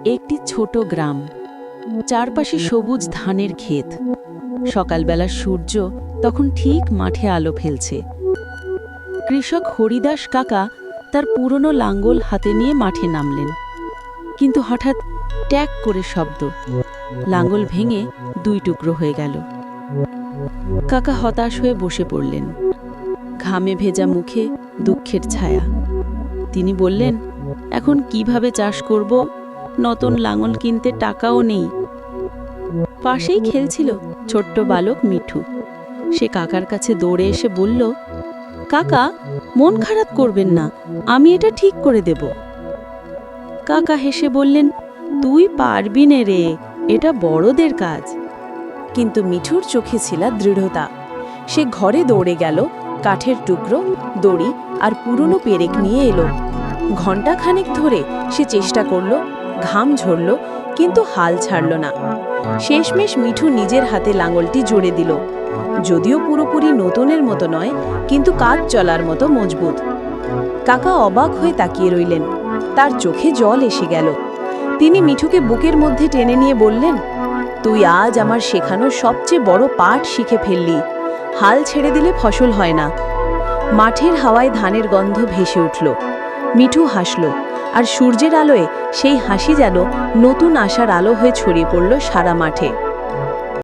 একটি ছোট গ্রাম, চারপাশে সবুজ ধানের ক্ষেত। সকালবেলা সূর্য তখন ঠিক মাঠে আলো ফেলছে। কৃষক হরিদাস কাকা তার পুরনো লাঙ্গল হাতে নিয়ে মাঠে নামলেন, কিন্তু হঠাৎ ট্যাক করে শব্দ। লাঙ্গল ভেঙে দুই টুকরো হয়ে গেল। কাকা হতাশ হয়ে বসে পড়লেন, ঘামে ভেজা মুখে দুঃখের ছায়া। তিনি বললেন, এখন কিভাবে চাষ করব? নতুন লাঙল কিনতে টাকাও নেই। পাশেই খেলছিল ছোট্ট বালক মিঠু। সে কাকার কাছে দৌড়ে এসে বলল, কাকা, মন খারাপ করবেন না, আমি এটা ঠিক করে দেব। কাকা হেসে বললেন, তুই পারবি নে রে, এটা বড়দের কাজ। কিন্তু মিঠুর চোখে ছিল দৃঢ়তা। সে ঘরে দৌড়ে গেল, কাঠের টুকরো, দড়ি আর পুরনো পেরেক নিয়ে এলো। ঘণ্টাখানেক ধরে সে চেষ্টা করল, ঘাম ঝরল, কিন্তু হাল ছাড়ল না। শেষমেশ মিঠু নিজের হাতে লাঙলটি জুড়ে দিল। যদিও পুরোপুরি নতুনের মতো নয়, কিন্তু কাজ চলার মতো মজবুত। কাকা অবাক হয়ে তাকিয়ে রইলেন। তার চোখে জল এসে গেল। তিনি মিঠুকে বুকের মধ্যে টেনে নিয়ে বললেন, তুই আজ আমার শেখানো সবচেয়ে বড় পাঠ শিখে ফেললি। হাল ছেড়ে দিলে ফসল হয় না। মাঠের হাওয়ায় ধানের গন্ধ ভেসে উঠল। মিঠু হাসল, আর সূর্যের আলোয় সেই হাসি যেন নতুন আশার আলো হয়ে ছড়িয়ে পড়ল সারা মাঠে।